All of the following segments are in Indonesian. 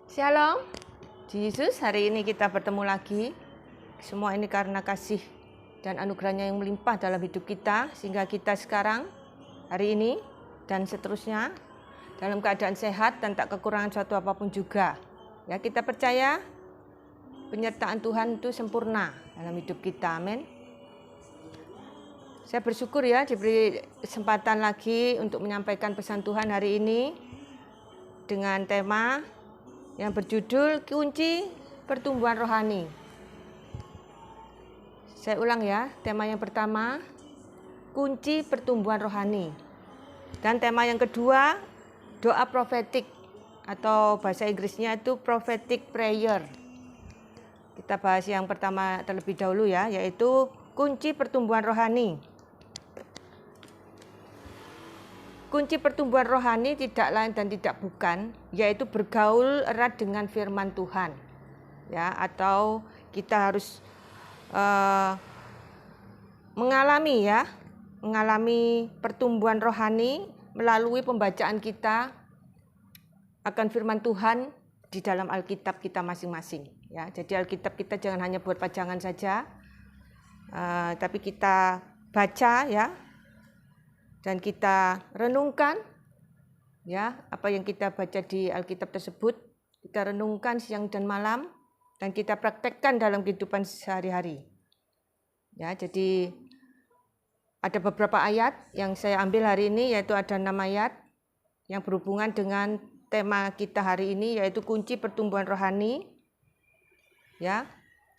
Shalom, Yesus, hari ini kita bertemu lagi. Semua ini karena kasih dan anugerahnya yang melimpah dalam hidup kita, sehingga kita sekarang, hari ini, dan seterusnya, dalam keadaan sehat dan tak kekurangan suatu apapun juga. Ya, kita percaya penyertaan Tuhan itu sempurna dalam hidup kita, amin. Saya bersyukur ya diberi kesempatan lagi untuk menyampaikan pesan Tuhan hari ini dengan tema yang berjudul kunci pertumbuhan rohani. Saya ulang ya, tema yang pertama, kunci pertumbuhan rohani. Dan tema yang kedua, doa profetik atau bahasa Inggrisnya itu prophetic prayer. Kita bahas yang pertama terlebih dahulu ya, yaitu kunci pertumbuhan rohani. Kunci pertumbuhan rohani tidak lain dan tidak bukan, yaitu bergaul erat dengan firman Tuhan. Ya, atau kita harus mengalami pertumbuhan rohani melalui pembacaan kita akan firman Tuhan di dalam Alkitab kita masing-masing. Ya, jadi Alkitab kita jangan hanya buat pajangan saja, tapi kita baca ya. Dan kita renungkan ya apa yang kita baca di Alkitab tersebut, kita renungkan siang dan malam dan kita praktekkan dalam kehidupan sehari-hari. Ya, jadi ada beberapa ayat yang saya ambil hari ini, yaitu ada 6 ayat yang berhubungan dengan tema kita hari ini, yaitu kunci pertumbuhan rohani. Ya,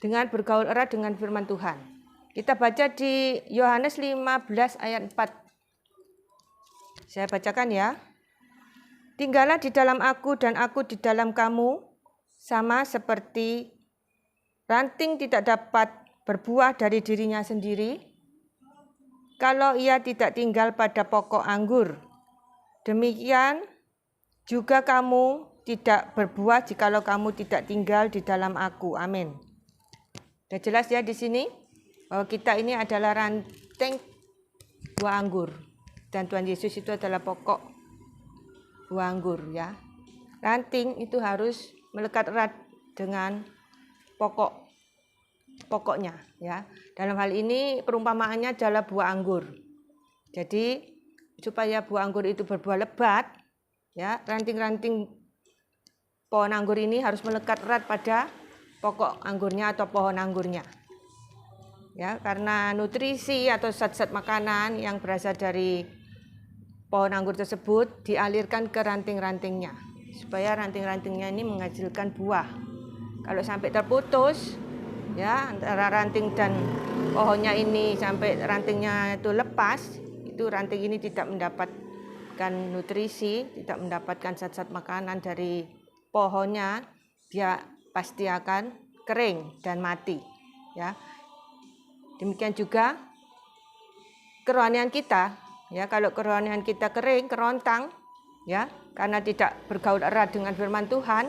dengan bergaul erat dengan firman Tuhan. Kita baca di Yohanes 15 ayat 4. Saya bacakan ya. Tinggallah di dalam aku dan aku di dalam kamu, sama seperti ranting tidak dapat berbuah dari dirinya sendiri, kalau ia tidak tinggal pada pokok anggur. Demikian juga kamu tidak berbuah jikalau kamu tidak tinggal di dalam aku. Amin. Sudah jelas ya di sini bahwa kita ini adalah ranting buah anggur. Dan Tuhan Yesus itu adalah pokok buah anggur ya. Ranting itu harus melekat erat dengan pokoknya ya. Dalam hal ini perumpamaannya adalah buah anggur. Jadi supaya buah anggur itu berbuah lebat ya, ranting-ranting pohon anggur ini harus melekat erat pada pokok anggurnya atau pohon anggurnya. Ya, karena nutrisi atau zat-zat makanan yang berasal dari pohon anggur tersebut dialirkan ke ranting-rantingnya supaya ranting-rantingnya ini menghasilkan buah. Kalau sampai terputus ya antara ranting dan pohonnya ini, sampai rantingnya itu lepas, itu ranting ini tidak mendapatkan nutrisi, tidak mendapatkan zat-zat makanan dari pohonnya, dia pasti akan kering dan mati ya. Demikian juga kerohanian kita. Ya, kalau kerohanian kita kering, kerontang, ya, karena tidak bergaul erat dengan firman Tuhan,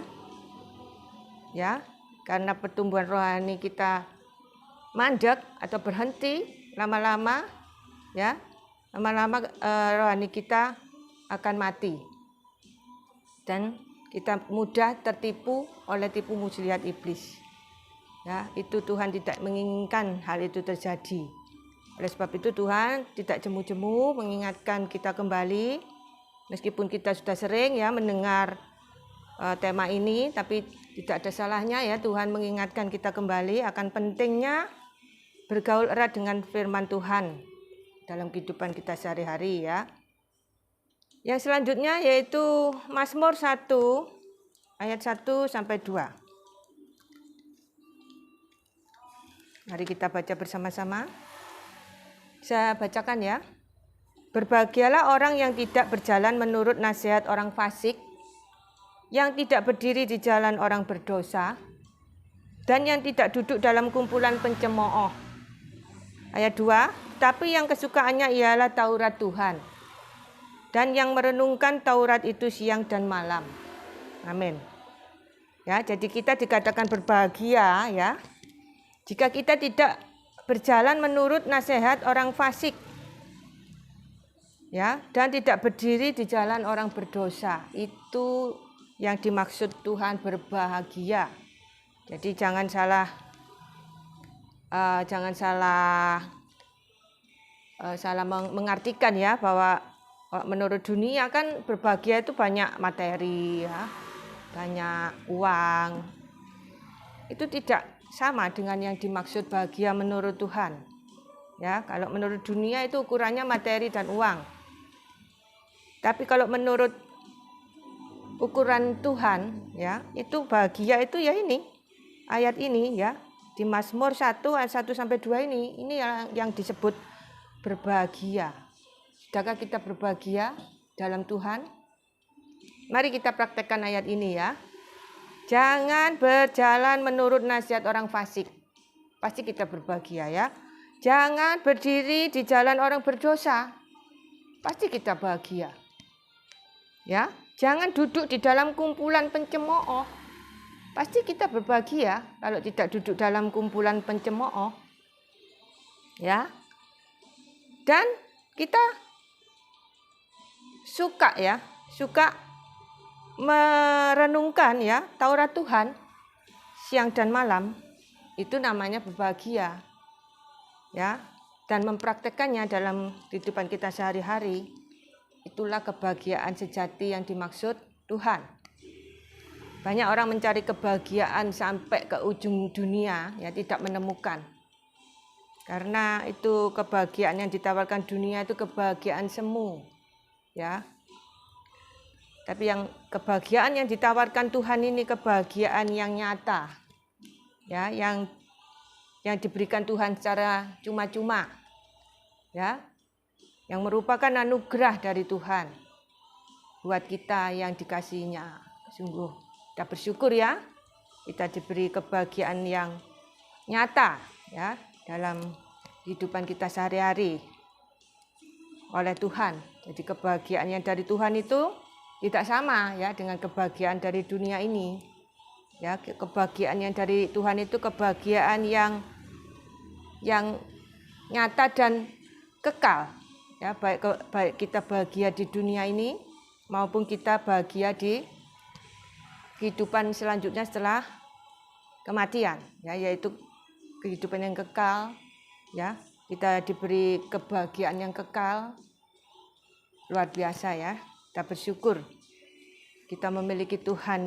ya, karena pertumbuhan rohani kita mandek atau berhenti lama-lama, ya, lama-lama rohani kita akan mati, dan kita mudah tertipu oleh tipu muslihat iblis. Ya, itu Tuhan tidak menginginkan hal itu terjadi. Oleh sebab itu Tuhan tidak jemu-jemu mengingatkan kita kembali, meskipun kita sudah sering ya mendengar tema ini, tapi tidak ada salahnya ya Tuhan mengingatkan kita kembali akan pentingnya bergaul erat dengan firman Tuhan dalam kehidupan kita sehari-hari ya. Yang selanjutnya yaitu Mazmur 1 ayat 1 sampai 2. Mari kita baca bersama-sama. Saya bacakan ya. Berbahagialah orang yang tidak berjalan menurut nasihat orang fasik, yang tidak berdiri di jalan orang berdosa, dan yang tidak duduk dalam kumpulan pencemooh. Ayat 2, tapi yang kesukaannya ialah Taurat Tuhan, dan yang merenungkan Taurat itu siang dan malam. Amin. Ya, jadi kita dikatakan berbahagia ya, jika kita tidak berjalan menurut nasihat orang fasik, ya, dan tidak berdiri di jalan orang berdosa. Itu yang dimaksud Tuhan berbahagia. Jadi jangan salah mengartikan ya, bahwa menurut dunia kan berbahagia itu banyak materi ya, banyak uang. Itu tidak sama dengan yang dimaksud bahagia menurut Tuhan. Ya, kalau menurut dunia itu ukurannya materi dan uang. Tapi kalau menurut ukuran Tuhan ya, itu bahagia itu ya ini. Ayat ini ya, di Mazmur 1 ayat 1 sampai 2 ini yang disebut berbahagia. Sudahkah kita berbahagia dalam Tuhan? Mari kita praktekkan ayat ini ya. Jangan berjalan menurut nasihat orang fasik. Pasti kita berbahagia ya. Jangan berdiri di jalan orang berdosa. Pasti kita bahagia. Ya, jangan duduk di dalam kumpulan pencemooh. Pasti kita berbahagia kalau tidak duduk dalam kumpulan pencemooh. Ya. Dan kita suka merenungkan ya Taurat Tuhan siang dan malam, itu namanya berbahagia. Ya, dan mempraktekannya dalam kehidupan kita sehari-hari. Itulah kebahagiaan sejati yang dimaksud Tuhan. Banyak orang mencari kebahagiaan sampai ke ujung dunia, ya tidak menemukan. Karena itu kebahagiaan yang ditawarkan dunia itu kebahagiaan semu. Ya. Tapi yang kebahagiaan yang ditawarkan Tuhan ini kebahagiaan yang nyata. Ya, yang diberikan Tuhan secara cuma-cuma. Ya. Yang merupakan anugerah dari Tuhan buat kita yang dikasihinya. Sungguh kita bersyukur ya, kita diberi kebahagiaan yang nyata ya dalam kehidupan kita sehari-hari oleh Tuhan. Jadi kebahagiaan yang dari Tuhan itu tidak sama ya dengan kebahagiaan dari dunia ini. Ya, kebahagiaan yang dari Tuhan itu kebahagiaan yang nyata dan kekal. Ya, baik kita bahagia di dunia ini maupun kita bahagia di kehidupan selanjutnya setelah kematian, ya, yaitu kehidupan yang kekal. Ya, kita diberi kebahagiaan yang kekal, luar biasa ya. Kita bersyukur kita memiliki Tuhan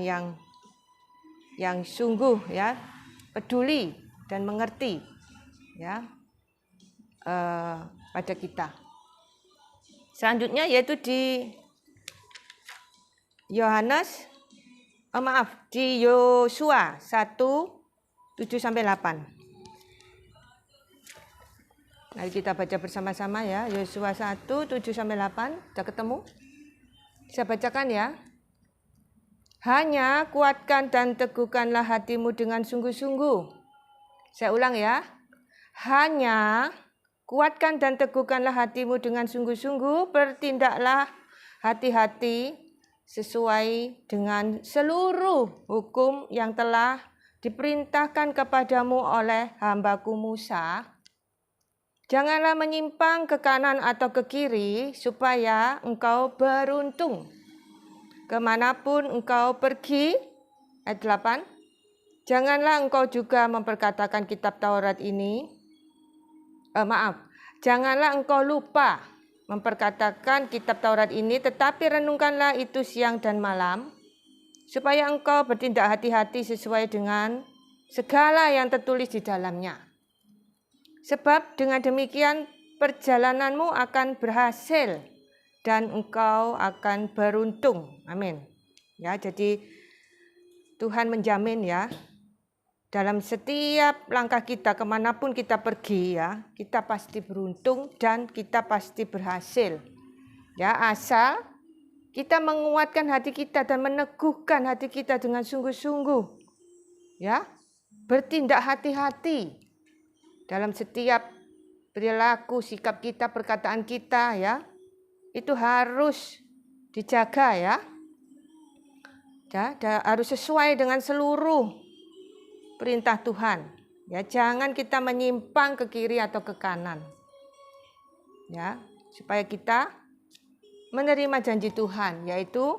yang sungguh ya peduli dan mengerti ya pada kita. Selanjutnya yaitu di Yosua 1:7-8. Mari kita baca bersama-sama ya, Yosua 1:7-8. Sudah ketemu? Saya bacakan ya. Hanya kuatkan dan teguhkanlah hatimu dengan sungguh-sungguh. Saya ulang ya. Hanya kuatkan dan teguhkanlah hatimu dengan sungguh-sungguh, bertindaklah hati-hati sesuai dengan seluruh hukum yang telah diperintahkan kepadamu oleh hambaku Musa. Janganlah menyimpang ke kanan atau ke kiri, supaya engkau beruntung kemanapun engkau pergi. Ayat 8. Janganlah engkau juga memperkatakan kitab Taurat ini. Janganlah engkau lupa memperkatakan kitab Taurat ini, tetapi renungkanlah itu siang dan malam, supaya engkau bertindak hati-hati sesuai dengan segala yang tertulis di dalamnya. Sebab dengan demikian perjalananmu akan berhasil dan engkau akan beruntung. Amin. Ya, jadi Tuhan menjamin ya, dalam setiap langkah kita kemanapun kita pergi ya, kita pasti beruntung dan kita pasti berhasil. Ya, asal kita menguatkan hati kita dan meneguhkan hati kita dengan sungguh-sungguh. Ya, bertindak hati-hati dalam setiap perilaku, sikap kita, perkataan kita ya. Itu harus dijaga ya. Ya, harus sesuai dengan seluruh perintah Tuhan. Ya, jangan kita menyimpang ke kiri atau ke kanan. Ya, supaya kita menerima janji Tuhan, yaitu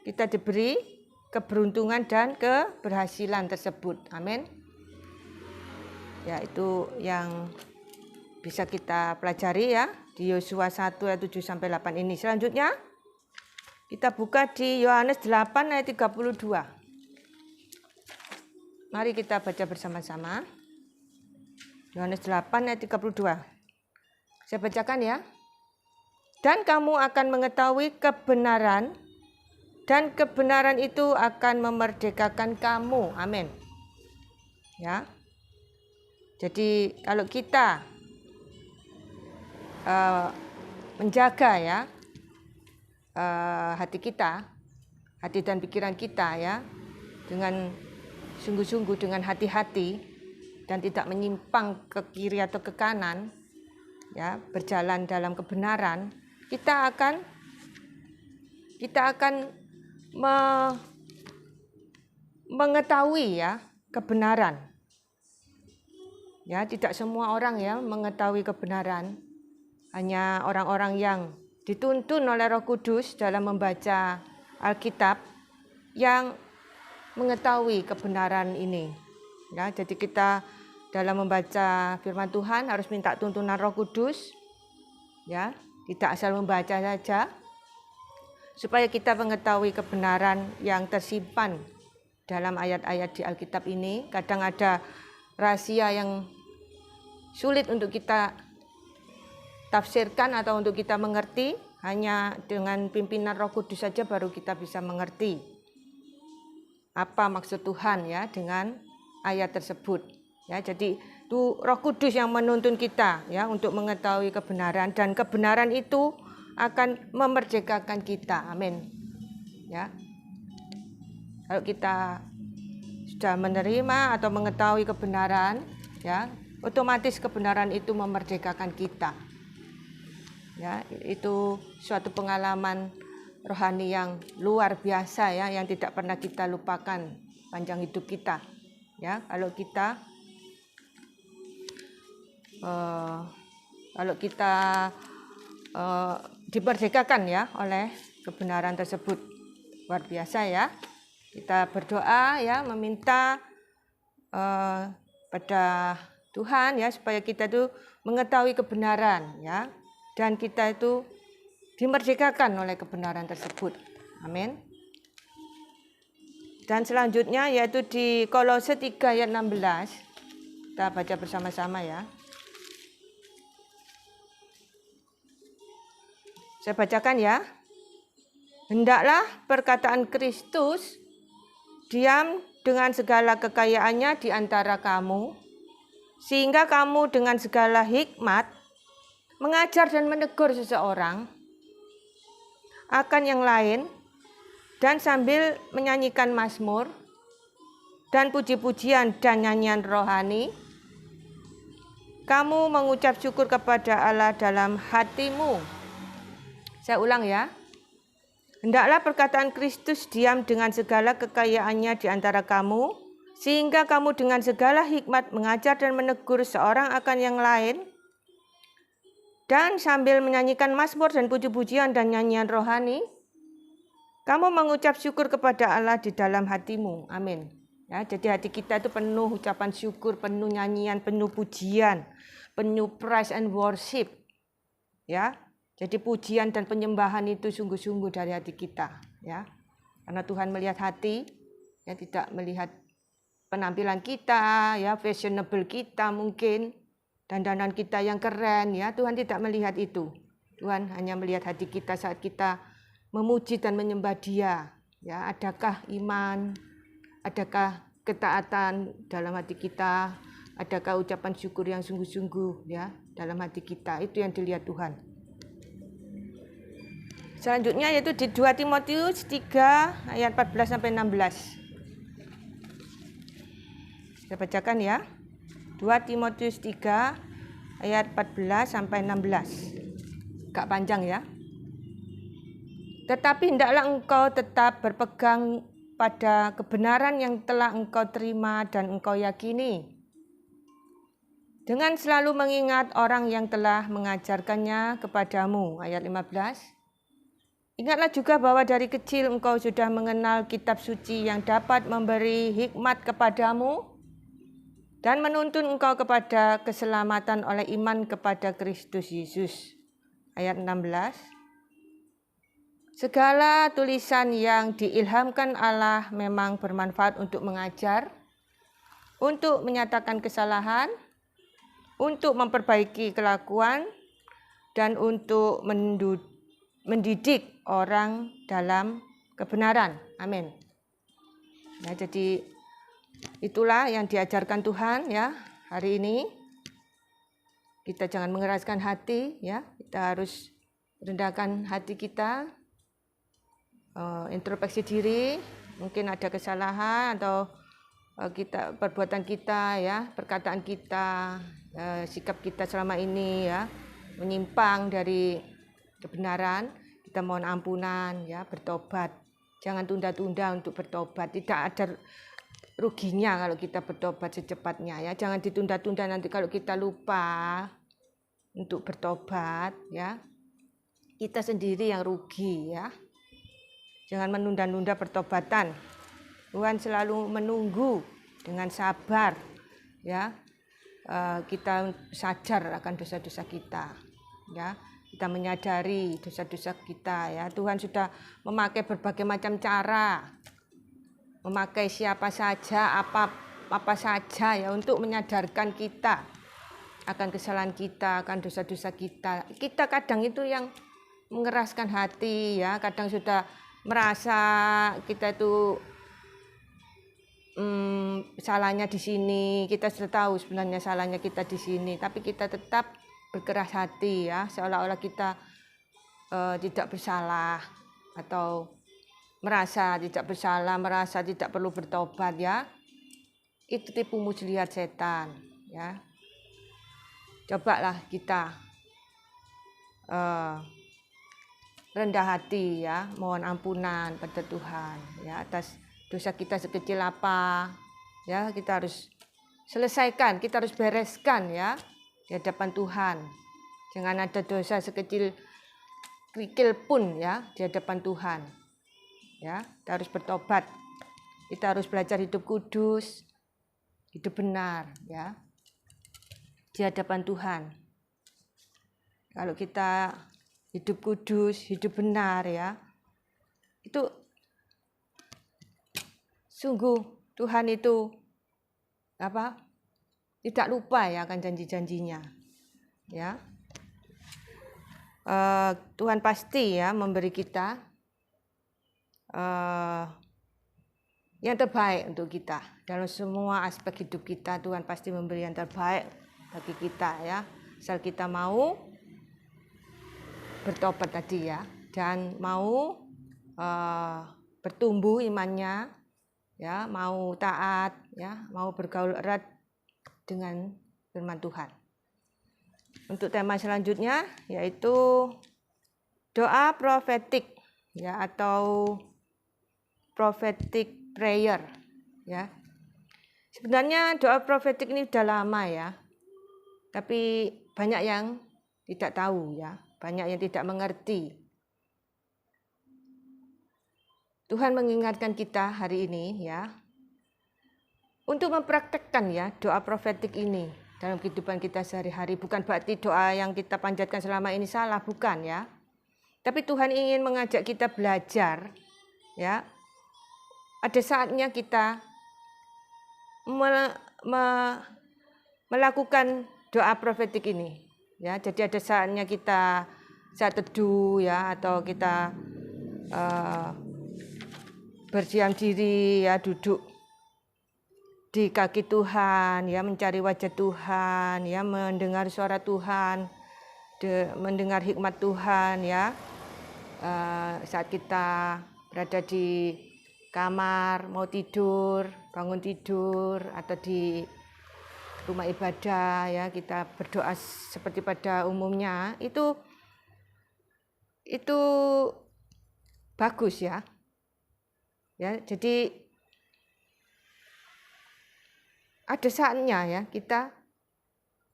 kita diberi keberuntungan dan keberhasilan tersebut. Amin. Ya, itu yang bisa kita pelajari ya di Yosua 1 ayat 7 sampai 8 ini. Selanjutnya kita buka di Yohanes 8 ayat 32. Mari kita baca bersama-sama. Yohanes 8 ayat 32. Saya bacakan ya. Dan kamu akan mengetahui kebenaran, dan kebenaran itu akan memerdekakan kamu. Amin. Ya. Jadi kalau kita menjaga ya hati kita, hati dan pikiran kita ya, dengan sungguh-sungguh, dengan hati-hati, dan tidak menyimpang ke kiri atau ke kanan, ya, berjalan dalam kebenaran, kita akan mengetahui ya kebenaran. Ya, tidak semua orang ya mengetahui kebenaran. Hanya orang-orang yang dituntun oleh Roh Kudus dalam membaca Alkitab yang mengetahui kebenaran ini. Ya, jadi kita dalam membaca firman Tuhan harus minta tuntunan Roh Kudus. Ya, tidak asal membaca saja, supaya kita mengetahui kebenaran yang tersimpan dalam ayat-ayat di Alkitab ini. Kadang ada rahasia yang sulit untuk kita tafsirkan atau untuk kita mengerti, hanya dengan pimpinan Roh Kudus saja baru kita bisa mengerti apa maksud Tuhan ya dengan ayat tersebut. Ya, jadi itu Roh Kudus yang menuntun kita ya untuk mengetahui kebenaran, dan kebenaran itu akan memerdekakan kita. Amin. Ya. Kalau kita sudah menerima atau mengetahui kebenaran, ya, otomatis kebenaran itu memerdekakan kita. Ya, itu suatu pengalaman rohani yang luar biasa ya, yang tidak pernah kita lupakan panjang hidup kita. Ya, kalau kita dimerdekakan ya oleh kebenaran tersebut, luar biasa ya. Kita berdoa ya, meminta pada Tuhan ya supaya kita itu mengetahui kebenaran ya, dan kita itu dimerdekakan oleh kebenaran tersebut. Amin. Dan selanjutnya yaitu di Kolose 3 ayat 16. Kita baca bersama-sama ya. Saya bacakan ya. Hendaklah perkataan Kristus diam dengan segala kekayaannya di antara kamu, sehingga kamu dengan segala hikmat mengajar dan menegur seseorang akan yang lain, dan sambil menyanyikan mazmur dan puji-pujian dan nyanyian rohani, kamu mengucap syukur kepada Allah dalam hatimu. Saya ulang ya. Hendaklah perkataan Kristus diam dengan segala kekayaannya di antara kamu, sehingga kamu dengan segala hikmat mengajar dan menegur seorang akan yang lain, dan sambil menyanyikan mazmur dan puji-pujian dan nyanyian rohani, kamu mengucap syukur kepada Allah di dalam hatimu. Amin. Ya, jadi hati kita itu penuh ucapan syukur, penuh nyanyian, penuh pujian, penuh praise and worship. Ya. Jadi pujian dan penyembahan itu sungguh-sungguh dari hati kita, ya. Karena Tuhan melihat hati, ya, tidak melihat penampilan kita, ya, fashionable kita mungkin, dandanan kita yang keren, ya. Tuhan tidak melihat itu. Tuhan hanya melihat hati kita saat kita memuji dan menyembah Dia, ya. Adakah iman, adakah ketaatan dalam hati kita, adakah ucapan syukur yang sungguh-sungguh, ya, dalam hati kita. Itu yang dilihat Tuhan. Selanjutnya yaitu di 2 Timotius 3 ayat 14 sampai 16. Saya bacakan ya. 2 Timotius 3 ayat 14 sampai 16. Agak panjang ya. Tetapi hendaklah engkau tetap berpegang pada kebenaran yang telah engkau terima dan engkau yakini, dengan selalu mengingat orang yang telah mengajarkannya kepadamu. Ayat 15. Ingatlah juga bahwa dari kecil engkau sudah mengenal kitab suci yang dapat memberi hikmat kepadamu dan menuntun engkau kepada keselamatan oleh iman kepada Kristus Yesus. Ayat 16. Segala tulisan yang diilhamkan Allah memang bermanfaat untuk mengajar, untuk menyatakan kesalahan, untuk memperbaiki kelakuan, dan untuk mendidik orang dalam kebenaran. Amin. Ya, jadi itulah yang diajarkan Tuhan ya hari ini. Kita jangan mengeraskan hati ya. Kita harus rendahkan hati kita, introspeksi diri. Mungkin ada kesalahan atau perbuatan kita ya, perkataan kita, sikap kita selama ini ya menyimpang dari kebenaran. Kita mohon ampunan ya, bertobat. Jangan tunda-tunda untuk bertobat. Tidak ada ruginya kalau kita bertobat secepatnya ya. Jangan ditunda-tunda, nanti kalau kita lupa untuk bertobat ya, kita sendiri yang rugi ya. Jangan menunda-nunda pertobatan. Tuhan selalu menunggu dengan sabar ya. Kita sadar akan dosa-dosa kita ya. Kita menyadari dosa-dosa kita ya. Tuhan sudah memakai berbagai macam cara, memakai siapa saja, apa saja ya untuk menyadarkan kita akan kesalahan kita, akan dosa-dosa kita. Kita kadang itu yang mengeraskan hati ya. Kadang sudah merasa kita itu salahnya di sini. Kita sudah tahu sebenarnya salahnya kita di sini, tapi kita tetap berkeras hati ya, seolah-olah kita tidak bersalah atau merasa tidak bersalah, merasa tidak perlu bertobat ya. Itu tipu muslihat setan ya. Cobalah kita rendah hati ya, mohon ampunan pada Tuhan ya atas dosa kita sekecil apa ya. Kita harus selesaikan, kita harus bereskan ya di hadapan Tuhan. Jangan ada dosa sekecil kerikil pun ya di hadapan Tuhan ya. Kita harus bertobat, kita harus belajar hidup kudus, hidup benar ya di hadapan Tuhan. Kalau kita hidup kudus, hidup benar ya, itu sungguh Tuhan itu tidak lupa ya akan janji-janjinya ya. Tuhan pasti ya memberi kita yang terbaik untuk kita dalam semua aspek hidup kita. Tuhan pasti memberi yang terbaik bagi kita ya, asal kita mau bertobat tadi ya, dan mau bertumbuh imannya ya, mau taat ya, mau bergaul erat dengan firman Tuhan. Untuk tema selanjutnya yaitu doa profetik ya, atau prophetic prayer ya. Sebenarnya doa profetik ini sudah lama ya, tapi banyak yang tidak tahu ya, banyak yang tidak mengerti. Tuhan mengingatkan kita hari ini ya untuk mempraktekkan ya doa profetik ini dalam kehidupan kita sehari-hari. Bukan berarti doa yang kita panjatkan selama ini salah, bukan ya. Tapi Tuhan ingin mengajak kita belajar ya. Ada saatnya kita melakukan doa profetik ini ya. Jadi ada saatnya kita saat teduh ya, atau kita berdiam diri ya, duduk di kaki Tuhan ya, mencari wajah Tuhan ya, mendengar suara Tuhan, mendengar hikmat Tuhan ya. Saat kita berada di kamar, mau tidur, bangun tidur, atau di rumah ibadah ya, kita berdoa seperti pada umumnya, itu bagus ya. Ya, jadi ada saatnya ya kita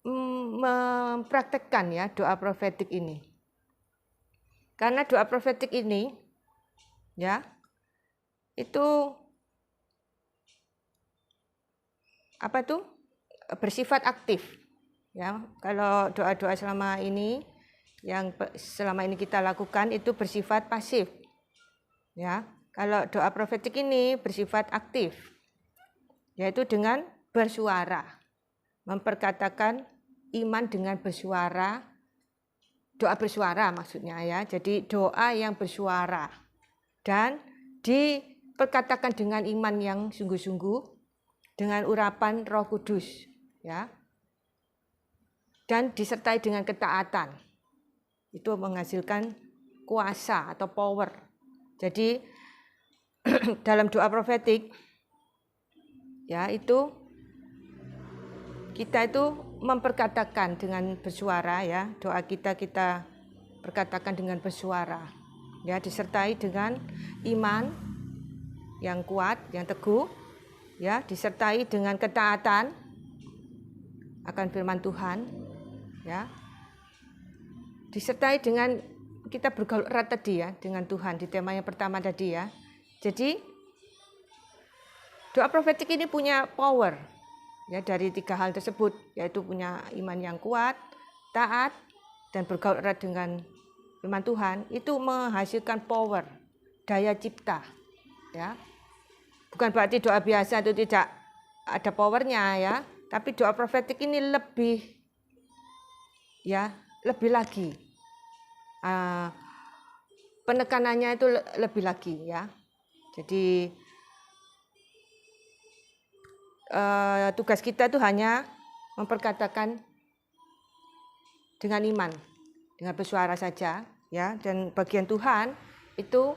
mempraktekkan ya doa profetik ini. Karena doa profetik ini ya itu bersifat aktif ya. Kalau doa-doa selama ini yang selama ini kita lakukan itu bersifat pasif ya. Kalau doa profetik ini bersifat aktif, yaitu dengan bersuara, memperkatakan iman dengan bersuara, doa bersuara maksudnya ya. Jadi doa yang bersuara dan diperkatakan dengan iman yang sungguh-sungguh, dengan urapan Roh Kudus ya, dan disertai dengan ketaatan. Itu menghasilkan kuasa atau power. Jadi dalam doa profetik ya, itu kita itu memperkatakan dengan bersuara ya, doa kita perkatakan dengan bersuara ya, disertai dengan iman yang kuat, yang teguh ya, disertai dengan ketaatan akan firman Tuhan ya, disertai dengan kita bergaul erat tadi ya dengan Tuhan di tema yang pertama tadi ya. Jadi doa profetik ini punya power ya dari 3 hal tersebut, yaitu punya iman yang kuat, taat, dan bergaul erat dengan firman Tuhan. Itu menghasilkan power, daya cipta ya. Bukan berarti doa biasa itu tidak ada powernya ya, tapi doa profetik ini lebih lagi penekanannya itu lebih lagi ya. Jadi tugas kita itu hanya memperkatakan dengan iman, dengan bersuara saja ya, dan bagian Tuhan itu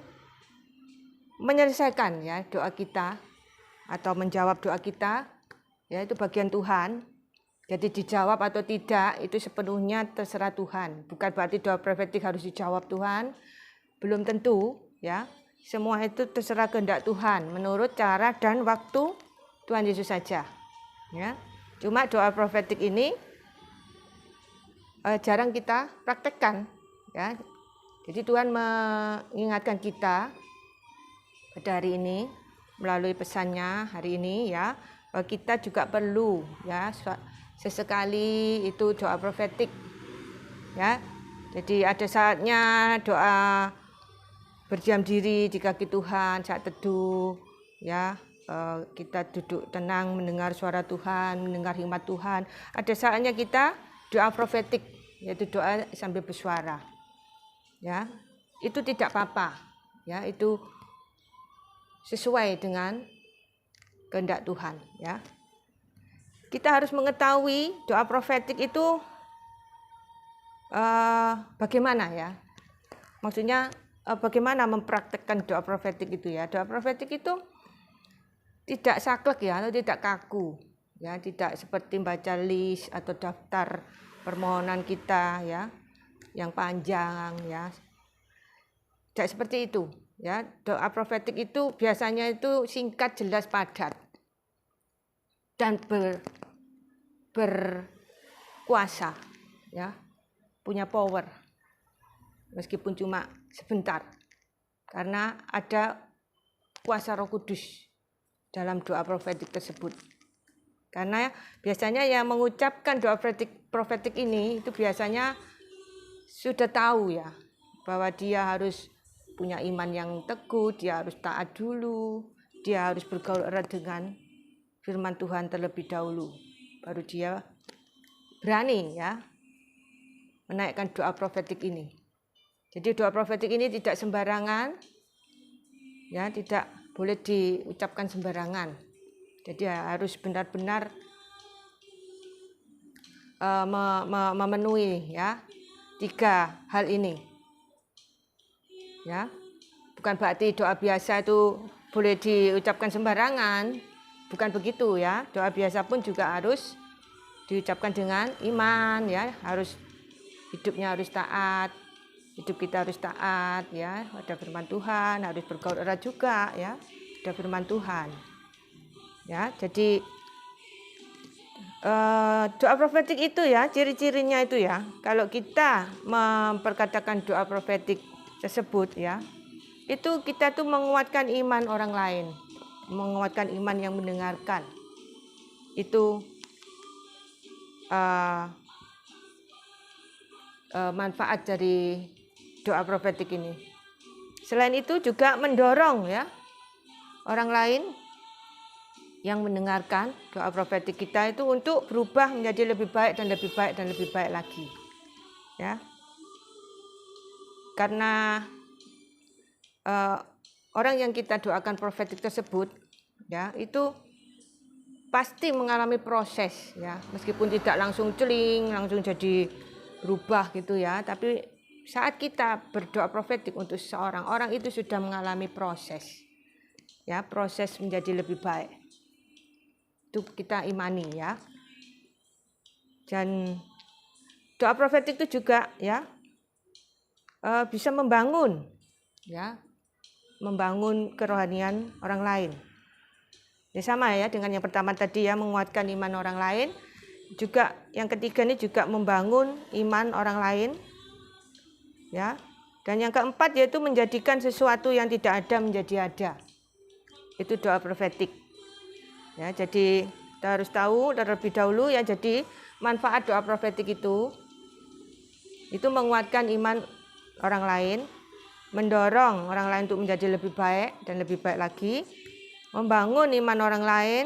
menyelesaikan ya doa kita atau menjawab doa kita ya, itu bagian Tuhan. Jadi dijawab atau tidak itu sepenuhnya terserah Tuhan. Bukan berarti doa profetik harus dijawab Tuhan, belum tentu ya. Semua itu terserah kehendak Tuhan menurut cara dan waktu Tuhan Yesus saja ya. Cuma doa profetik ini jarang kita praktekkan ya. Jadi Tuhan mengingatkan kita pada hari ini melalui pesannya hari ini ya, bahwa kita juga perlu ya sesekali itu doa profetik ya. Jadi ada saatnya doa berdiam diri di kaki Tuhan saat teduh ya, kita duduk tenang mendengar suara Tuhan, mendengar hikmat Tuhan. Ada saatnya kita doa profetik, yaitu doa sambil bersuara ya. Itu tidak apa-apa ya, itu sesuai dengan kehendak Tuhan ya. Kita harus mengetahui doa profetik itu bagaimana ya, maksudnya bagaimana mempraktekkan doa profetik itu ya. Doa profetik itu tidak saklek ya, atau tidak kaku ya, tidak seperti baca list atau daftar permohonan kita ya yang panjang ya. Tidak seperti itu ya. Doa profetik itu biasanya itu singkat, jelas, padat, dan berkuasa ya, punya power meskipun cuma sebentar, karena ada kuasa Roh Kudus dalam doa profetik tersebut. Karena biasanya yang mengucapkan doa profetik ini itu biasanya sudah tahu ya, bahwa dia harus punya iman yang teguh, dia harus taat dulu, dia harus bergaul erat dengan firman Tuhan terlebih dahulu, baru dia berani ya menaikkan doa profetik ini. Jadi doa profetik ini tidak sembarangan ya, tidak boleh diucapkan sembarangan. Jadi harus benar-benar memenuhi ya 3 hal ini ya. Bukan berarti doa biasa itu boleh diucapkan sembarangan, bukan begitu ya. Doa biasa pun juga harus diucapkan dengan iman ya, hidupnya harus taat, hidup kita harus taat ya pada firman Tuhan, harus bergaul erat juga ya pada firman Tuhan ya. Jadi doa profetik itu ya, ciri-cirinya itu ya, kalau kita memperkatakan doa profetik tersebut ya, itu kita tuh menguatkan iman orang lain, menguatkan iman yang mendengarkan. Itu manfaat dari doa profetik ini. Selain itu juga mendorong ya orang lain yang mendengarkan doa profetik kita itu untuk berubah menjadi lebih baik dan lebih baik dan lebih baik lagi. Ya. Karena orang yang kita doakan profetik tersebut ya, itu pasti mengalami proses ya, meskipun tidak langsung celing, langsung jadi berubah gitu ya, tapi saat kita berdoa profetik untuk seseorang, orang itu sudah mengalami proses ya, proses menjadi lebih baik. Itu kita imani ya. Dan doa profetik itu juga ya bisa membangun ya, membangun kerohanian orang lain. Ya sama ya dengan yang pertama tadi ya, menguatkan iman orang lain. Juga yang ketiga ini juga membangun iman orang lain. Ya. Dan yang keempat yaitu menjadikan sesuatu yang tidak ada menjadi ada. Itu doa profetik. Ya, jadi kita harus tahu terlebih dahulu ya, jadi manfaat doa profetik itu menguatkan iman orang lain, mendorong orang lain untuk menjadi lebih baik dan lebih baik lagi, membangun iman orang lain,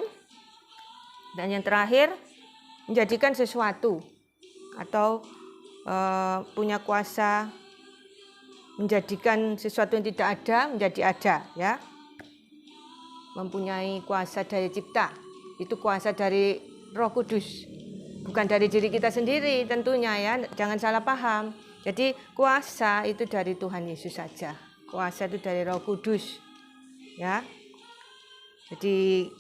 dan yang terakhir menjadikan sesuatu atau punya kuasa menjadikan sesuatu yang tidak ada menjadi ada ya. Mempunyai kuasa daya cipta. Itu kuasa dari Roh Kudus. Bukan dari diri kita sendiri tentunya ya, jangan salah paham. Jadi kuasa itu dari Tuhan Yesus saja. Kuasa itu dari Roh Kudus. Ya. Jadi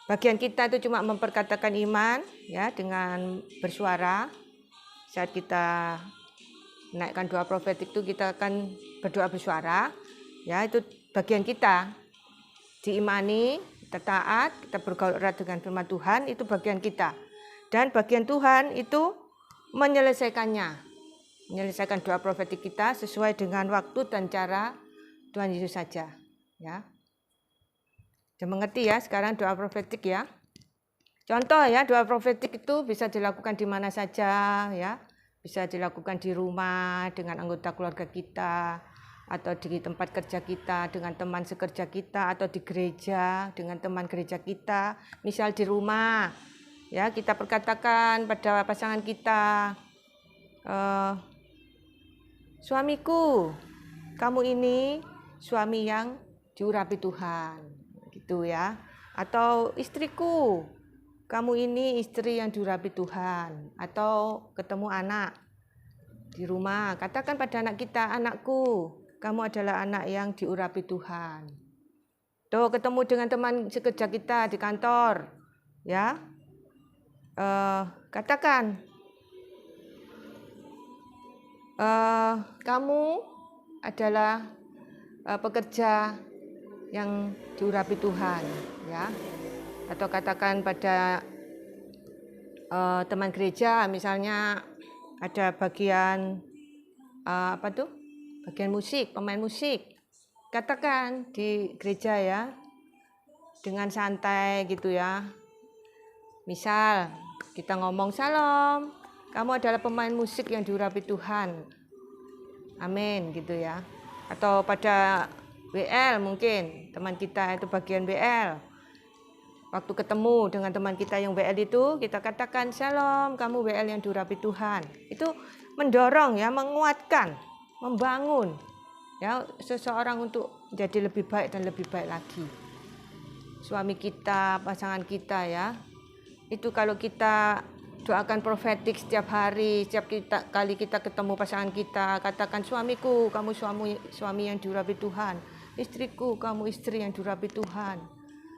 bagian kita itu cuma memperkatakan iman ya dengan bersuara. Saat kita menaikkan doa profetik itu kita akan berdoa bersuara. Ya, itu bagian kita. Diimani, kita taat, kita bergaul erat dengan firman Tuhan, itu bagian kita. Dan bagian Tuhan itu menyelesaikannya. Menyelesaikan doa profetik kita sesuai dengan waktu dan cara Tuhan Yesus saja. Ya. Sudah mengerti ya sekarang doa profetik ya. Contoh ya, doa profetik itu bisa dilakukan di mana saja ya. Bisa dilakukan di rumah dengan anggota keluarga kita, atau di tempat kerja kita dengan teman sekerja kita, atau di gereja dengan teman gereja kita. Misal di rumah ya, kita perkatakan pada pasangan kita, suamiku, kamu ini suami yang diurapi Tuhan, gitu ya. Atau istriku, kamu ini istri yang diurapi Tuhan. Atau ketemu anak di rumah, katakan pada anak kita, anakku, kamu adalah anak yang diurapi Tuhan. Tuh, ketemu dengan teman sekerja kita di kantor, ya, katakan, kamu adalah pekerja yang diurapi Tuhan, ya. Atau katakan pada teman gereja, misalnya ada bagian bagian musik, pemain musik. Katakan di gereja ya, dengan santai gitu ya. Misal kita ngomong, salam, kamu adalah pemain musik yang diurapi Tuhan. Amin gitu ya. Atau pada WL mungkin, teman kita itu bagian WL. Waktu ketemu dengan teman kita yang WL itu, kita katakan, shalom, kamu WL yang diurapi Tuhan. Itu mendorong ya, menguatkan, membangun ya seseorang untuk jadi lebih baik dan lebih baik lagi. Suami kita, pasangan kita ya. Itu kalau kita doakan profetik setiap hari, setiap kali kita ketemu pasangan kita, katakan, suamiku, kamu suami yang diurapi Tuhan. Istriku, kamu istri yang diurapi Tuhan.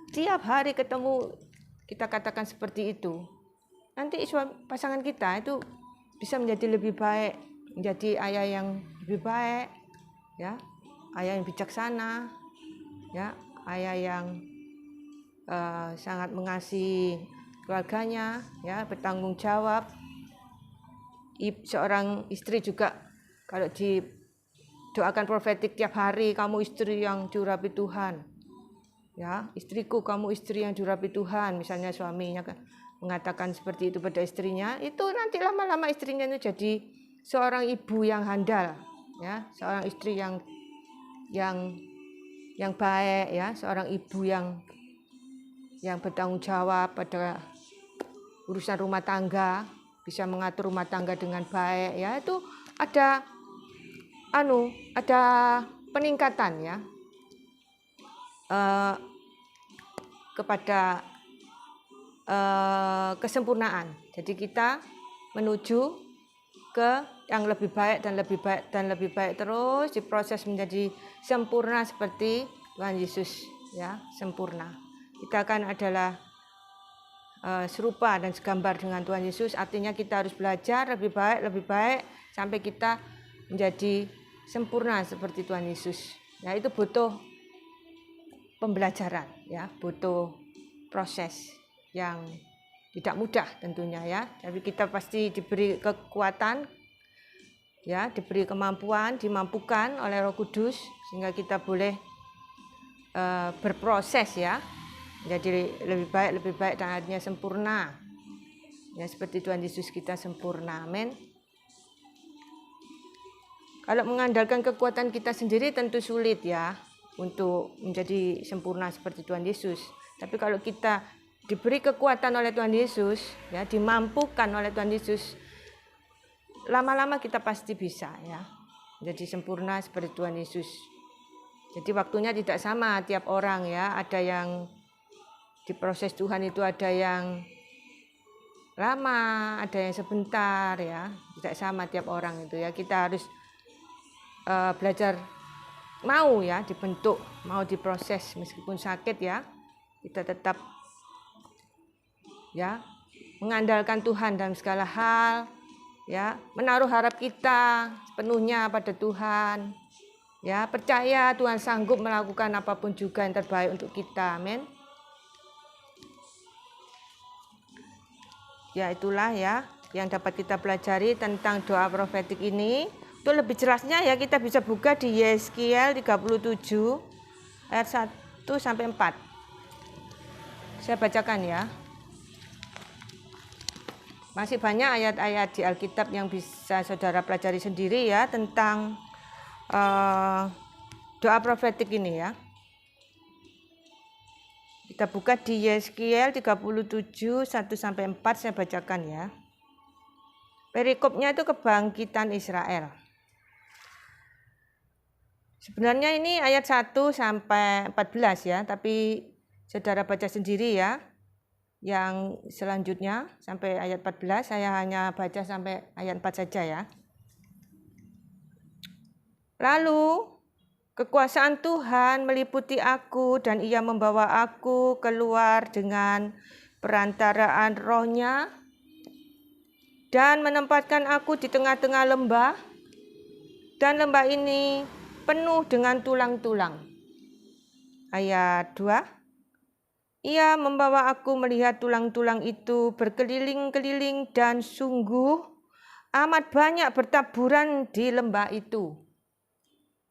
Tiap hari ketemu kita katakan seperti itu. Nanti pasangan kita itu bisa menjadi lebih baik, menjadi ayah yang lebih baik, ya, ayah yang bijaksana, ya, ayah yang sangat mengasihi keluarganya, ya, bertanggung jawab. Seorang istri juga kalau doakan profetik tiap hari, kamu istri yang diurapi Tuhan. Ya, istriku, kamu istri yang diurapi Tuhan. Misalnya suaminya kan mengatakan seperti itu pada istrinya, itu nanti lama-lama istrinya itu jadi seorang ibu yang handal, ya, seorang istri yang baik, ya, seorang ibu yang bertanggung jawab pada urusan rumah tangga, bisa mengatur rumah tangga dengan baik, ya, itu ada peningkatan, ya, kepada kesempurnaan. Jadi kita menuju ke yang lebih baik dan lebih baik dan lebih baik, terus diproses menjadi sempurna seperti Tuhan Yesus, ya, sempurna. Kita kan adalah serupa dan segambar dengan Tuhan Yesus, artinya kita harus belajar lebih baik sampai kita menjadi sempurna seperti Tuhan Yesus. Ya, itu butuh pembelajaran, ya, butuh proses yang tidak mudah tentunya, ya. Tapi kita pasti diberi kekuatan, ya, diberi kemampuan, dimampukan oleh Roh Kudus sehingga kita boleh berproses, ya, jadi lebih baik dan akhirnya sempurna, ya, seperti Tuhan Yesus kita sempurna. Amin. Kalau mengandalkan kekuatan kita sendiri tentu sulit, ya, untuk menjadi sempurna seperti Tuhan Yesus. Tapi kalau kita diberi kekuatan oleh Tuhan Yesus, ya, dimampukan oleh Tuhan Yesus, lama-lama kita pasti bisa, ya, menjadi sempurna seperti Tuhan Yesus. Jadi waktunya tidak sama tiap orang, ya. Ada yang diproses Tuhan itu ada yang lama, ada yang sebentar, ya. Tidak sama tiap orang itu, ya. Kita harus belajar mau, ya, dibentuk, mau diproses meskipun sakit, ya. Kita tetap, ya, mengandalkan Tuhan dalam segala hal, ya, menaruh harap kita sepenuhnya pada Tuhan. Ya, percaya Tuhan sanggup melakukan apapun juga yang terbaik untuk kita. Amin. Ya, itulah, ya, yang dapat kita pelajari tentang doa profetik ini. Itu lebih jelasnya, ya, kita bisa buka di Yeskiel 37 ayat 1 sampai 4. Saya bacakan, ya. Masih banyak ayat-ayat di Alkitab yang bisa saudara pelajari sendiri, ya, tentang doa profetik ini, ya. Kita buka di Yeskiel 37 1 sampai 4, saya bacakan, ya. Perikopnya itu kebangkitan Israel. Sebenarnya ini ayat 1 sampai 14, ya, tapi saudara baca sendiri, ya. Yang selanjutnya sampai ayat 14, saya hanya baca sampai ayat 4 saja, ya. Lalu kekuasaan Tuhan meliputi aku dan Ia membawa aku keluar dengan perantaraan Roh-Nya dan menempatkan aku di tengah-tengah lembah, dan lembah ini penuh dengan tulang-tulang. Ayat 2. Ia membawa aku melihat tulang-tulang itu berkeliling-keliling dan sungguh amat banyak bertaburan di lembah itu.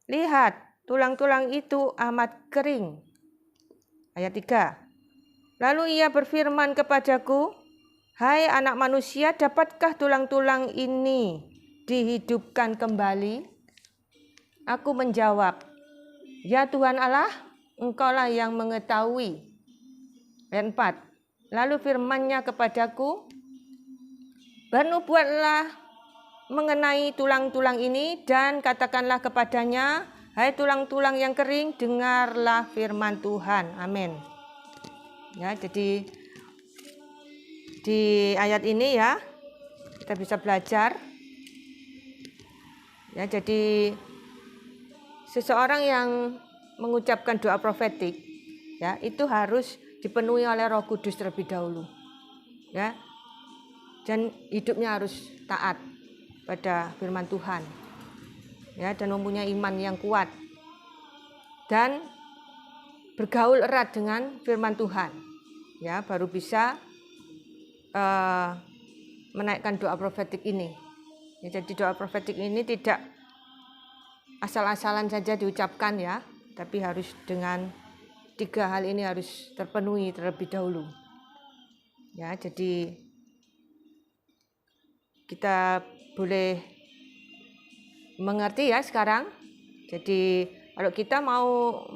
Lihat, tulang-tulang itu amat kering. Ayat 3. Lalu ia berfirman kepadaku, hai anak manusia, dapatkah tulang-tulang ini dihidupkan kembali? Aku menjawab, ya Tuhan Allah, Engkaulah yang mengetahui. Ayat 4. Lalu firman-Nya kepadaku, bernubuatlah mengenai tulang-tulang ini dan katakanlah kepadanya, hai tulang-tulang yang kering, dengarlah firman Tuhan. Amin. Ya, jadi di ayat ini, ya, kita bisa belajar, ya, jadi seseorang yang mengucapkan doa profetik, ya, itu harus dipenuhi oleh Roh Kudus terlebih dahulu, ya, dan hidupnya harus taat pada firman Tuhan, ya, dan mempunyai iman yang kuat dan bergaul erat dengan firman Tuhan, ya, baru bisa menaikkan doa profetik ini. Ya, jadi doa profetik ini tidak asal-asalan saja diucapkan ya, tapi harus dengan 3 hal ini harus terpenuhi terlebih dahulu. Ya, jadi kita boleh mengerti ya sekarang. Jadi kalau kita mau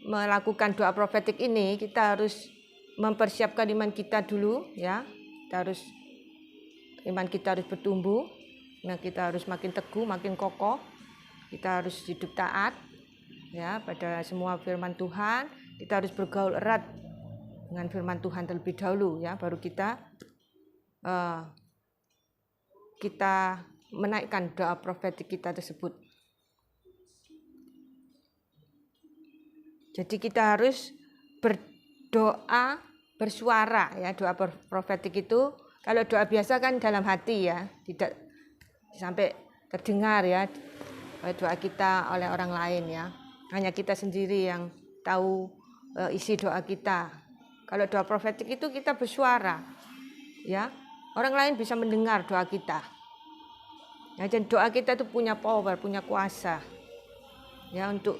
melakukan doa profetik ini, kita harus mempersiapkan iman kita dulu ya. Iman kita harus bertumbuh, iman kita harus makin teguh, makin kokoh. Kita harus hidup taat ya pada semua firman Tuhan. Kita harus bergaul erat dengan firman Tuhan terlebih dahulu ya, baru kita menaikkan doa profetik kita tersebut. Jadi kita harus berdoa bersuara ya. Doa profetik itu kalau doa biasa kan dalam hati ya, tidak sampai terdengar ya doa kita oleh orang lain ya. Hanya kita sendiri yang tahu isi doa kita. Kalau doa profetik itu kita bersuara ya. Orang lain bisa mendengar doa kita. Ya, dan doa kita itu punya power, punya kuasa ya untuk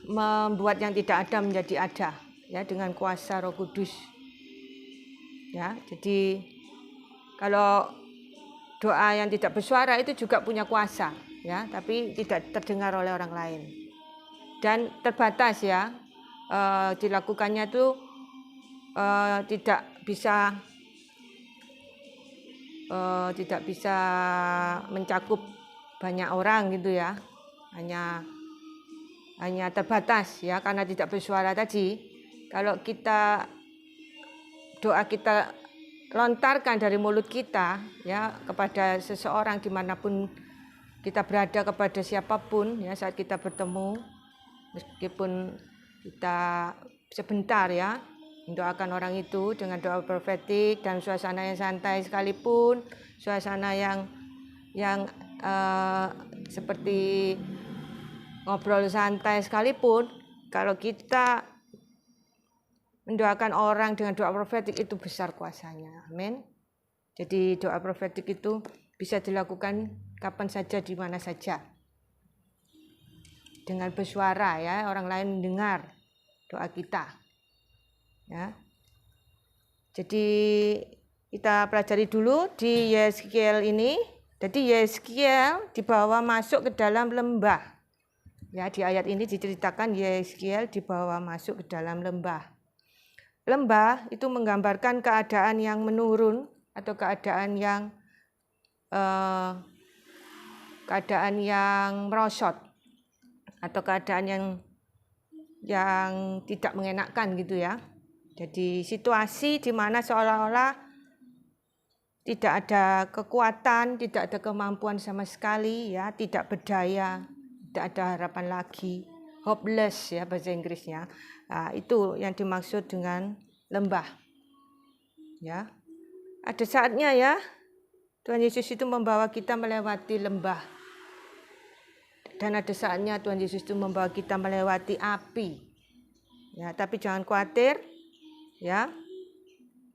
membuat yang tidak ada menjadi ada ya dengan kuasa Roh Kudus. Ya, jadi kalau doa yang tidak bersuara itu juga punya kuasa ya, tapi tidak terdengar oleh orang lain. Dan terbatas ya, dilakukannya itu tidak bisa mencakup banyak orang gitu ya, hanya terbatas ya karena tidak bersuara tadi. Kalau doa kita lontarkan dari mulut kita ya kepada seseorang dimanapun kita berada, kepada siapapun ya, saat kita bertemu, meskipun kita sebentar ya mendoakan orang itu dengan doa profetik dan suasana yang santai sekalipun, suasana yang seperti ngobrol santai sekalipun, kalau kita mendoakan orang dengan doa profetik itu besar kuasanya. Amin. Jadi doa profetik itu bisa dilakukan kapan saja, di mana saja. Dengan bersuara ya, orang lain mendengar doa kita. Ya. Jadi kita pelajari dulu di Yeskiel ini. Jadi Yeskiel dibawa masuk ke dalam lembah. Ya, di ayat ini diceritakan Yeskiel dibawa masuk ke dalam lembah. Lembah itu menggambarkan keadaan yang menurun atau keadaan yang merosot atau keadaan yang tidak mengenakan gitu ya. Jadi situasi di mana seolah-olah tidak ada kekuatan, tidak ada kemampuan sama sekali ya, tidak berdaya, tidak ada harapan lagi, hopeless ya bahasa Inggrisnya. Nah, itu yang dimaksud dengan lembah. Ya. Ada saatnya ya Tuhan Yesus itu membawa kita melewati lembah. Dan ada saatnya Tuhan Yesus itu membawa kita melewati api. Ya, tapi jangan khawatir ya.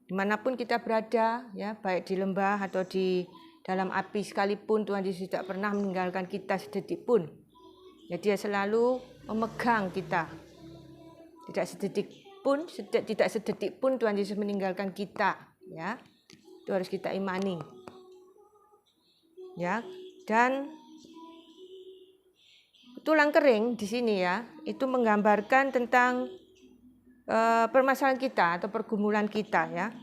Dimanapun kita berada ya, baik di lembah atau di dalam api sekalipun, Tuhan Yesus tidak pernah meninggalkan kita sedetik pun. Ya, Dia selalu memegang kita. Tidak sedetik pun Tuhan Yesus meninggalkan kita ya. Itu harus kita imani. Ya, dan tulang kering di sini ya, itu menggambarkan tentang permasalahan kita atau pergumulan kita ya.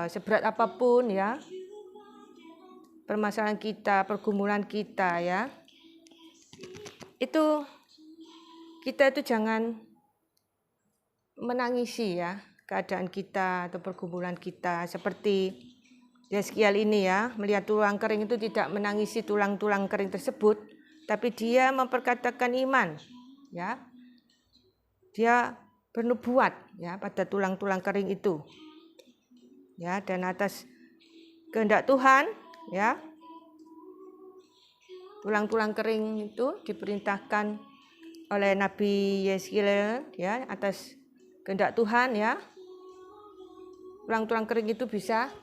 Seberat apapun ya, permasalahan kita, pergumulan kita ya, itu kita itu jangan menangisi ya keadaan kita atau pergumulan kita. Seperti Yeskiel ini ya, melihat tulang kering itu tidak menangisi tulang-tulang kering tersebut, tapi dia memperkatakan iman ya. Dia bernubuat ya pada tulang-tulang kering itu. Ya, dan atas kehendak Tuhan ya, tulang-tulang kering itu diperintahkan oleh Nabi Yeskiel ya, atas kehendak Tuhan ya. Tulang-tulang kering itu bisa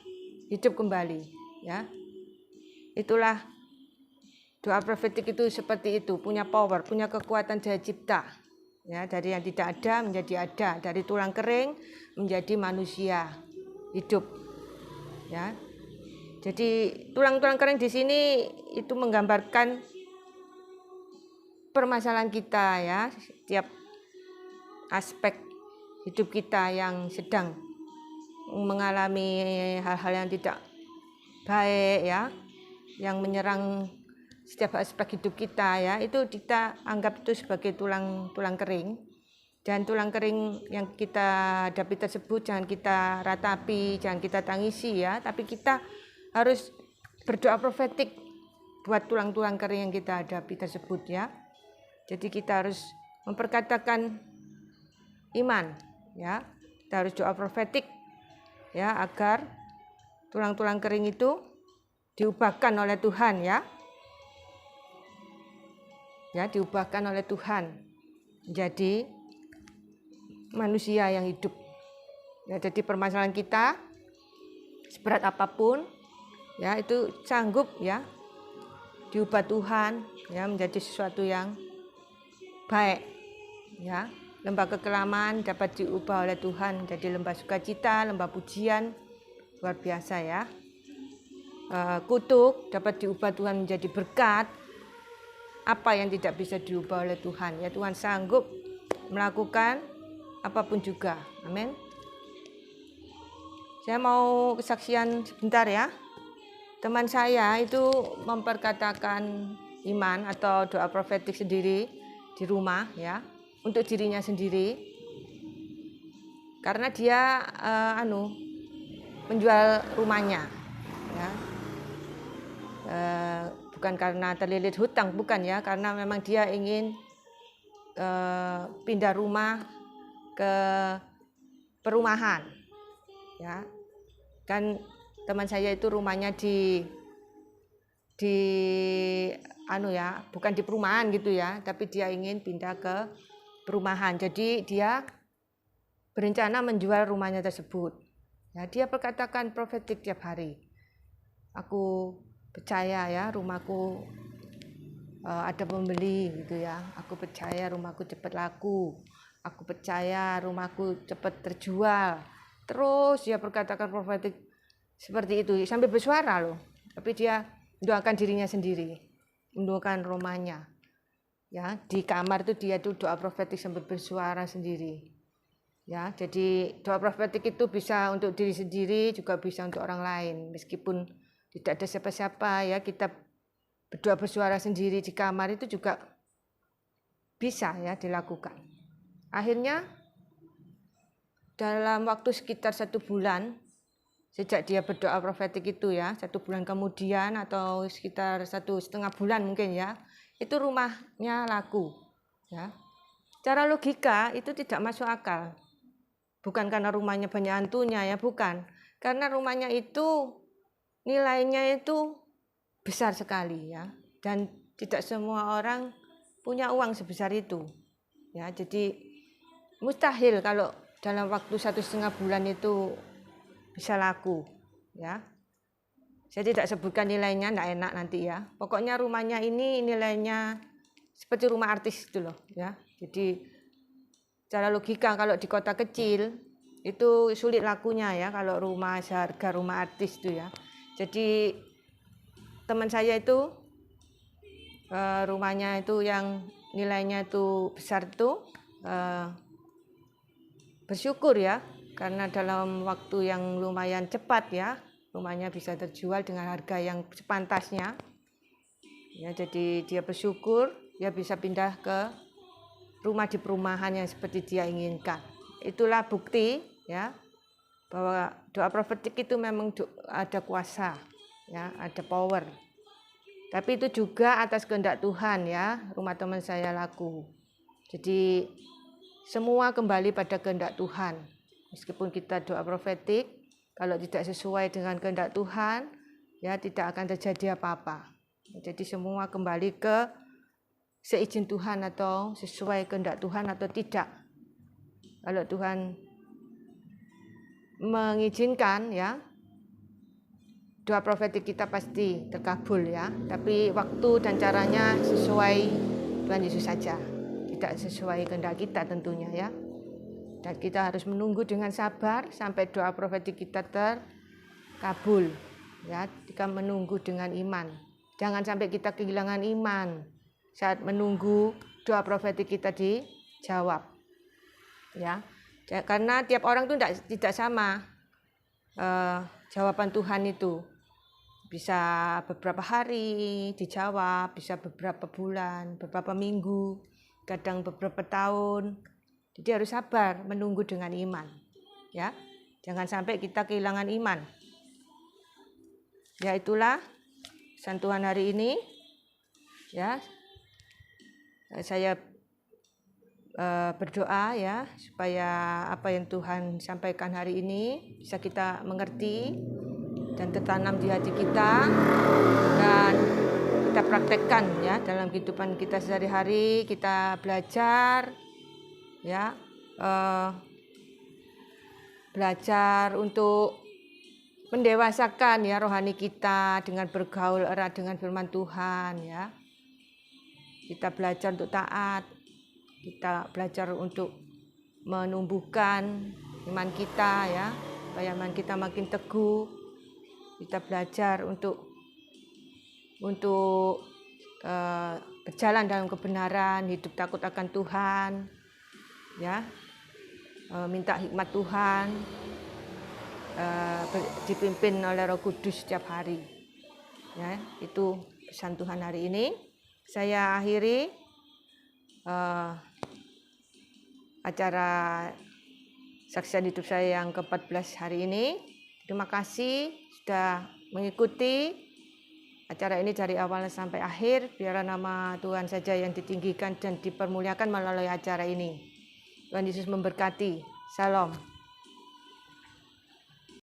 hidup kembali, ya. Itulah doa profetik itu seperti itu, punya power, punya kekuatan daya cipta. Ya, dari yang tidak ada menjadi ada, dari tulang kering menjadi manusia hidup. Ya. Jadi tulang-tulang kering di sini itu menggambarkan permasalahan kita, ya, setiap aspek hidup kita yang sedang mengalami hal-hal yang tidak baik, ya, yang menyerang setiap aspek hidup kita, ya, itu kita anggap itu sebagai tulang kering. Dan tulang kering yang kita hadapi tersebut jangan kita ratapi, jangan kita tangisi, ya, tapi kita harus berdoa profetik buat tulang-tulang kering yang kita hadapi tersebut, ya. Jadi kita harus memperkatakan iman, ya. Kita harus doa profetik, ya, agar tulang-tulang kering itu diubahkan oleh Tuhan, ya. Ya, diubahkan oleh Tuhan menjadi manusia yang hidup. Ya, jadi permasalahan kita seberat apapun, ya, itu sanggup, ya, diubah Tuhan, ya, menjadi sesuatu yang baik, ya. Lembah kekelaman dapat diubah oleh Tuhan menjadi lembah sukacita, lembah pujian, luar biasa, ya. Kutuk dapat diubah Tuhan menjadi berkat. Apa yang tidak bisa diubah oleh Tuhan, ya, Tuhan sanggup melakukan apapun juga. Amin. Saya mau kesaksian sebentar, ya. Teman saya itu memperkatakan iman atau doa profetik sendiri di rumah, ya, untuk dirinya sendiri. Karena dia menjual rumahnya, ya. Bukan karena terlilit hutang, bukan, ya, karena memang dia ingin pindah rumah ke perumahan, ya. Kan teman saya itu rumahnya bukan di perumahan gitu, ya, tapi dia ingin pindah ke perumahan. Jadi dia berencana menjual rumahnya tersebut. Ya, dia berkatakan profetik tiap hari. Aku percaya, ya, rumahku ada pembeli gitu, ya. Aku percaya rumahku cepat laku. Aku percaya rumahku cepat terjual. Terus dia berkatakan profetik seperti itu sambil bersuara loh. Tapi dia mendoakan dirinya sendiri, mendoakan rumahnya. Ya, di kamar itu dia tuh doa profetik sambil bersuara sendiri. Ya, jadi doa profetik itu bisa untuk diri sendiri, juga bisa untuk orang lain. Meskipun tidak ada siapa-siapa, ya, kita berdoa bersuara sendiri di kamar itu juga bisa, ya, dilakukan. Akhirnya dalam waktu sekitar 1 bulan sejak dia berdoa profetik itu, ya, 1 bulan kemudian atau sekitar 1,5 bulan mungkin, ya, itu rumahnya laku, ya. Cara logika itu tidak masuk akal. Bukan karena rumahnya banyak hantunya, ya, bukan. Karena rumahnya itu nilainya itu besar sekali, ya, dan tidak semua orang punya uang sebesar itu, ya. Jadi mustahil kalau dalam waktu 1,5 bulan itu bisa laku, ya. Saya tidak sebutkan nilainya, tidak enak nanti, ya. Pokoknya rumahnya ini nilainya seperti rumah artis itu loh, ya. Jadi secara logika kalau di kota kecil itu sulit lakunya, ya, kalau rumah seharga rumah artis itu, ya. Jadi teman saya itu rumahnya itu yang nilainya itu besar itu bersyukur, ya, karena dalam waktu yang lumayan cepat, ya, rumahnya bisa terjual dengan harga yang sepantasnya, ya. Jadi dia bersyukur dia bisa pindah ke rumah di perumahan yang seperti dia inginkan. Itulah bukti, ya, bahwa doa profetik itu memang ada kuasa, ya, ada power. Tapi itu juga atas kehendak Tuhan, ya, rumah teman saya laku. Jadi semua kembali pada kehendak Tuhan. Meskipun kita doa profetik, kalau tidak sesuai dengan kehendak Tuhan, ya, tidak akan terjadi apa-apa. Jadi semua kembali ke seizin Tuhan atau sesuai kehendak Tuhan atau tidak. Kalau Tuhan mengizinkan, ya, doa profetik kita pasti terkabul ya. Tapi waktu dan caranya sesuai Tuhan Yesus saja. Tidak sesuai kehendak kita tentunya ya. Dan kita harus menunggu dengan sabar sampai doa profetik kita terkabul. Ya, kita menunggu dengan iman. Jangan sampai kita kehilangan iman saat menunggu doa profetik kita dijawab. Ya. Karena tiap orang itu tidak sama jawaban Tuhan itu. Bisa beberapa hari dijawab, bisa beberapa bulan, beberapa minggu, kadang beberapa tahun. Jadi harus sabar menunggu dengan iman. Ya, jangan sampai kita kehilangan iman. Ya, itulah pesan Tuhan hari ini. Ya, saya berdoa ya supaya apa yang Tuhan sampaikan hari ini bisa kita mengerti dan tertanam di hati kita dan kita praktekkan ya dalam kehidupan kita sehari-hari. Kita belajar ya, belajar untuk mendewasakan ya rohani kita dengan bergaul erat dengan firman Tuhan ya. Kita belajar untuk taat, kita belajar untuk menumbuhkan iman kita ya, supaya iman kita makin teguh. Kita belajar untuk berjalan dalam kebenaran, hidup takut akan Tuhan, ya, minta hikmat Tuhan, dipimpin oleh Roh Kudus setiap hari. Ya, itu pesan Tuhan hari ini. Saya akhiri acara saksian hidup saya yang ke-14 hari ini. Terima kasih sudah mengikuti acara ini dari awal sampai akhir. Biar nama Tuhan saja yang ditinggikan dan dipermuliakan melalui acara ini. Tuhan Yesus memberkati. Shalom.